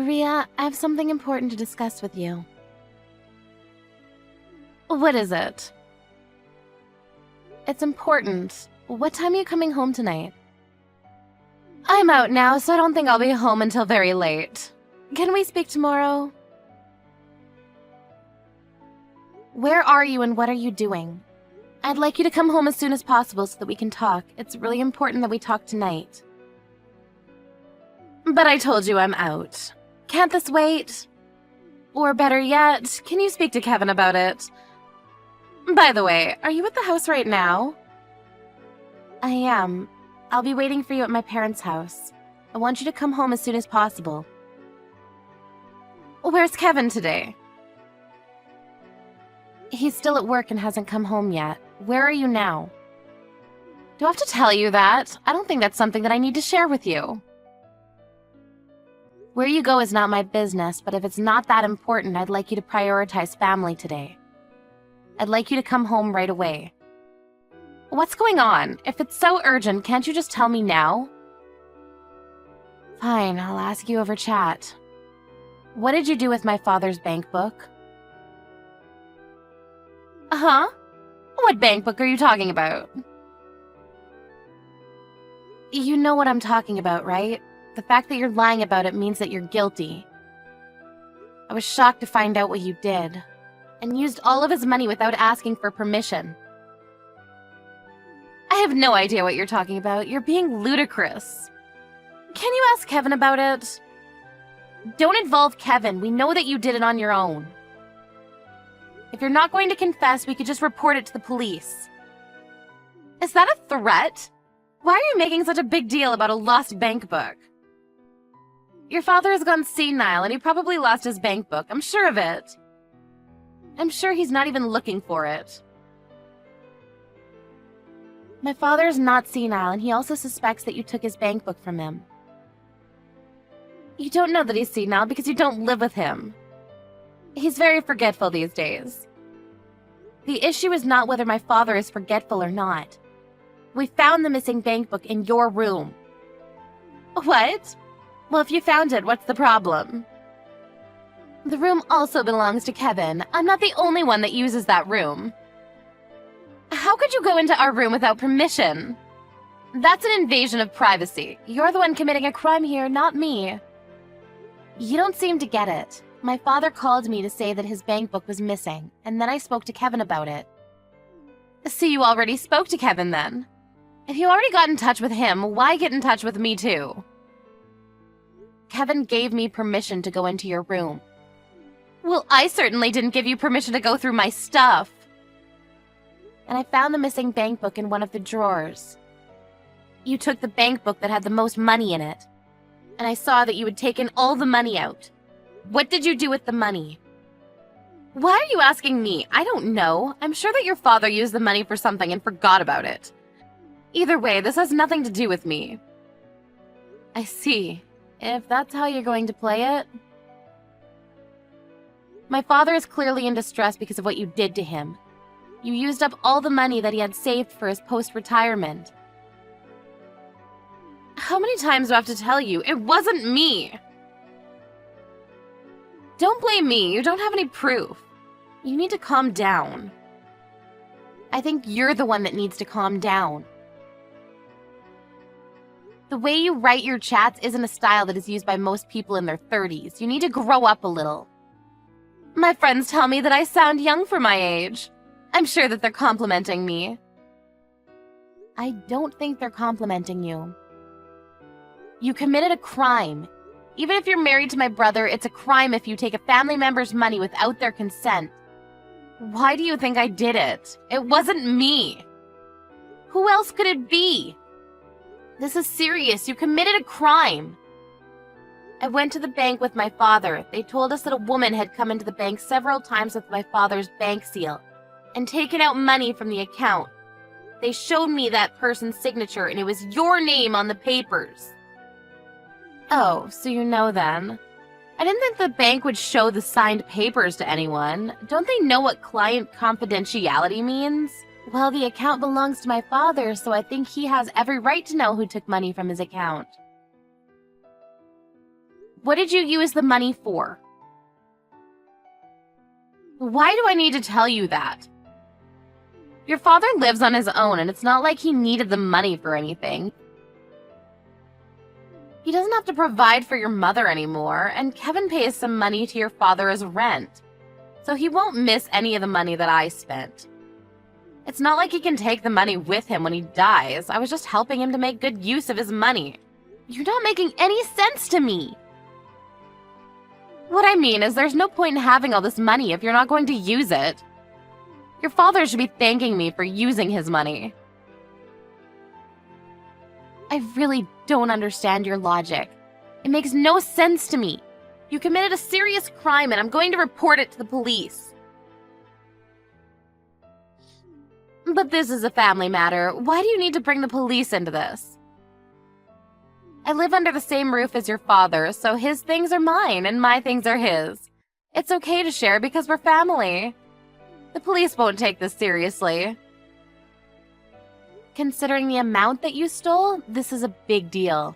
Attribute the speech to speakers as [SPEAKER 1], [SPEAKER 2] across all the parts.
[SPEAKER 1] Ria, I have something important to discuss with you. What is it? It's important. What time are you coming home tonight? I'm out now, so I don't think I'll be home until very late. Can we speak tomorrow? Where are you and what are you doing? I'd like you to come home as soon as possible so that we can talk. It's really important that we talk tonight. But I told you I'm out. Can't this wait? Or better yet, can you speak to Kevin about it? By the way, are you at the house right now? I am. I'll be waiting for you at my parents' house. I want you to come home as soon as possible. Where's Kevin today? He's still at work and hasn't come home yet. Where are you now? Do I have to tell you that? I don't think that's something that I need to share with you. Where you go is not my business, but if it's not that important, I'd like you to prioritize family today. I'd like you to come home right away. What's going on? If it's so urgent, can't you just tell me now? Fine, I'll ask you over chat. What did you do with my father's bank book? Huh? What bank book are you talking about? You know what I'm talking about, right? The fact that you're lying about it means that you're guilty. I was shocked to find out what you did, and used all of his money without asking for permission. I have no idea what you're talking about. You're being ludicrous. Can you ask Kevin about it? Don't involve Kevin. We know that you did it on your own. If you're not going to confess, we could just report it to the police. Is that a threat? Why are you making such a big deal about a lost bank book? Your father has gone senile and he probably lost his bank book. I'm sure of it. I'm sure he's not even looking for it. My father is not senile and he also suspects that you took his bank book from him. You don't know that he's senile because you don't live with him. He's very forgetful these days. The issue is not whether my father is forgetful or not. We found the missing bank book in your room. What? Well, if you found it, what's the problem? The room also belongs to Kevin. I'm not the only one that uses that room. How could you go into our room without permission? That's an invasion of privacy. You're the one committing a crime here, not me. You don't seem to get it. My father called me to say that his bank book was missing, and then I spoke to Kevin about it. So you already spoke to Kevin then? If you already got in touch with him, why get in touch with me too? Kevin gave me permission to go into your room. Well, I certainly didn't give you permission to go through my stuff. And I found the missing bank book in one of the drawers. You took the bank book that had the most money in it. And I saw that you had taken all the money out. What did you do with the money? Why are you asking me? I don't know. I'm sure that your father used the money for something and forgot about it. Either way, this has nothing to do with me. I see. If that's how you're going to play it. My father is clearly in distress because of what you did to him. You used up all the money that he had saved for his post-retirement. How many times do I have to tell you? It wasn't me! Don't blame me. You don't have any proof. You need to calm down. I think you're the one that needs to calm down. The way you write your chats isn't a style that is used by most people in their 30s. You need to grow up a little. My friends tell me that I sound young for my age. I'm sure that they're complimenting me. I don't think they're complimenting you. You committed a crime. Even if you're married to my brother, it's a crime if you take a family member's money without their consent. Why do you think I did it? It wasn't me. Who else could it be? This is serious. You committed a crime. I went to the bank with my father. They told us that a woman had come into the bank several times with my father's bank seal and taken out money from the account. They showed me that person's signature and it was your name on the papers. Oh, so you know then. I didn't think the bank would show the signed papers to anyone. Don't they know what client confidentiality means? Well, the account belongs to my father, so I think he has every right to know who took money from his account. What did you use the money for? Why do I need to tell you that? Your father lives on his own, and it's not like he needed the money for anything. He doesn't have to provide for your mother anymore, and Kevin pays some money to your father as rent, so he won't miss any of the money that I spent. It's not like he can take the money with him when he dies. I was just helping him to make good use of his money. You're not making any sense to me. What I mean is there's no point in having all this money if you're not going to use it. Your father should be thanking me for using his money. I really don't understand your logic. It makes no sense to me. You committed a serious crime and I'm going to report it to the police. But this is a family matter. Why do you need to bring the police into this? I live under the same roof as your father, so his things are mine and my things are his. It's okay to share because we're family. The police won't take this seriously. Considering the amount that you stole, this is a big deal.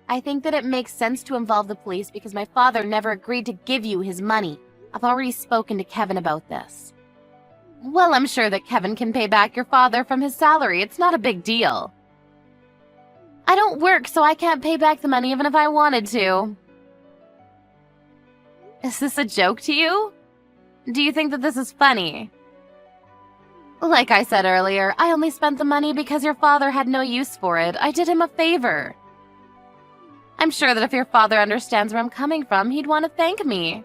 [SPEAKER 1] I think that it makes sense to involve the police because my father never agreed to give you his money. I've already spoken to Kevin about this. Well, I'm sure that Kevin can pay back your father from his salary. It's not a big deal. I don't work, so I can't pay back the money even if I wanted to. Is this a joke to you? Do you think that this is funny? Like I said earlier, I only spent the money because your father had no use for it. I did him a favor. I'm sure that if your father understands where I'm coming from, he'd want to thank me.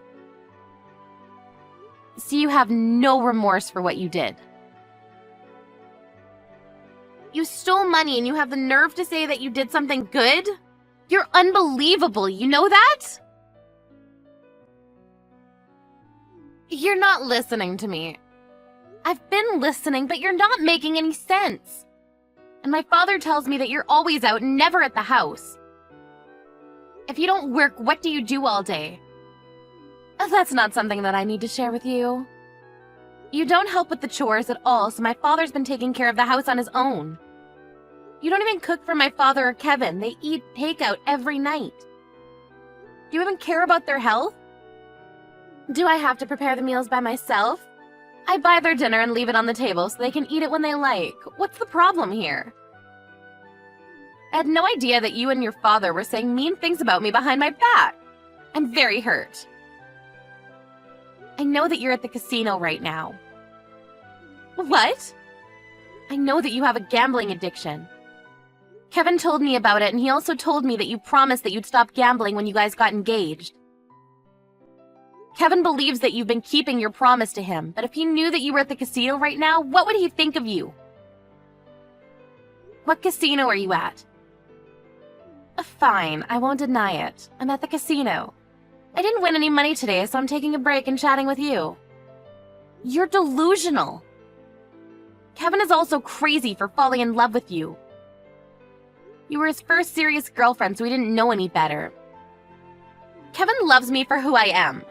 [SPEAKER 1] So you have no remorse for what you did. You stole money and you have the nerve to say that you did something good? You're unbelievable, you know that? You're not listening to me. I've been listening, but you're not making any sense. And my father tells me that you're always out and never at the house. If you don't work, what do you do all day? That's not something that I need to share with you. You don't help with the chores at all, so my father's been taking care of the house on his own. You don't even cook for my father or Kevin. They eat takeout every night. Do you even care about their health? Do I have to prepare the meals by myself? I buy their dinner and leave it on the table so they can eat it when they like. What's the problem here? I had no idea that you and your father were saying mean things about me behind my back. I'm very hurt. I know that you're at the casino right now. What? I know that you have a gambling addiction. Kevin told me about it, and he also told me that you promised that you'd stop gambling when you guys got engaged. Kevin believes that you've been keeping your promise to him, but if he knew that you were at the casino right now, what would he think of you? What casino are you at? Fine, I won't deny it. I'm at the casino. I didn't win any money today, so I'm taking a break and chatting with you. You're delusional. Kevin is also crazy for falling in love with you. You were his first serious girlfriend, so he didn't know any better. Kevin loves me for who I am.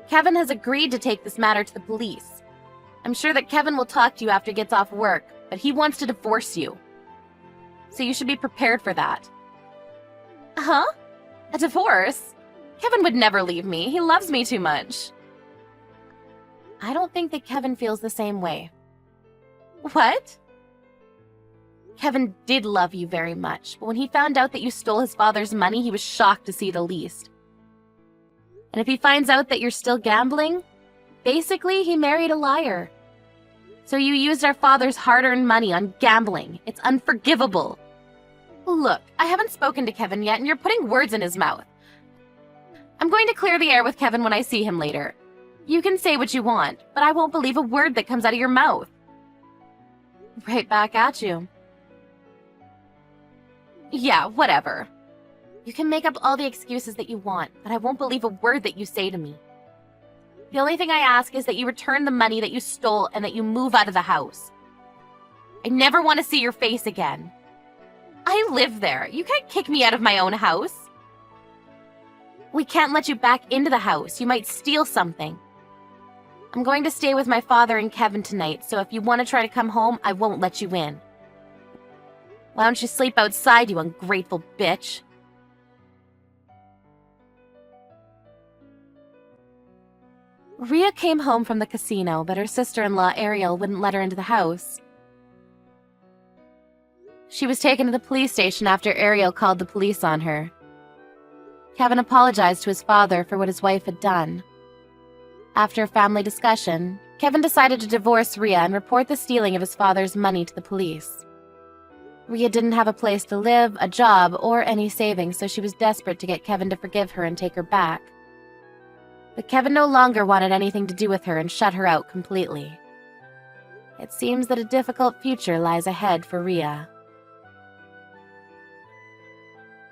[SPEAKER 1] Kevin has agreed to take this matter to the police. I'm sure that Kevin will talk to you after he gets off work, but he wants to divorce you. So you should be prepared for that. Huh? A divorce? Kevin would never leave me. He loves me too much. I don't think that Kevin feels the same way. What? Kevin did love you very much, but when he found out that you stole his father's money, he was shocked to see the least. And if he finds out that you're still gambling, basically he married a liar. So you used our father's hard-earned money on gambling. It's unforgivable. Look, I haven't spoken to Kevin yet, and you're putting words in his mouth. I'm going to clear the air with Kevin when I see him later. You can say what you want, but I won't believe a word that comes out of your mouth. Right back at you. Yeah, whatever. You can make up all the excuses that you want, but I won't believe a word that you say to me. The only thing I ask is that you return the money that you stole and that you move out of the house. I never want to see your face again. I live there. You can't kick me out of my own house. We can't let you back into the house. You might steal something. I'm going to stay with my father and Kevin tonight, so if you want to try to come home, I won't let you in. Why don't you sleep outside, you ungrateful bitch? Rhea came home from the casino, but her sister-in-law Ariel wouldn't let her into the house. She was taken to the police station after Ariel called the police on her. Kevin apologized to his father for what his wife had done. After a family discussion, Kevin decided to divorce Rhea and report the stealing of his father's money to the police. Rhea didn't have a place to live, a job, or any savings, so she was desperate to get Kevin to forgive her and take her back. But Kevin no longer wanted anything to do with her and shut her out completely. It seems that a difficult future lies ahead for Rhea.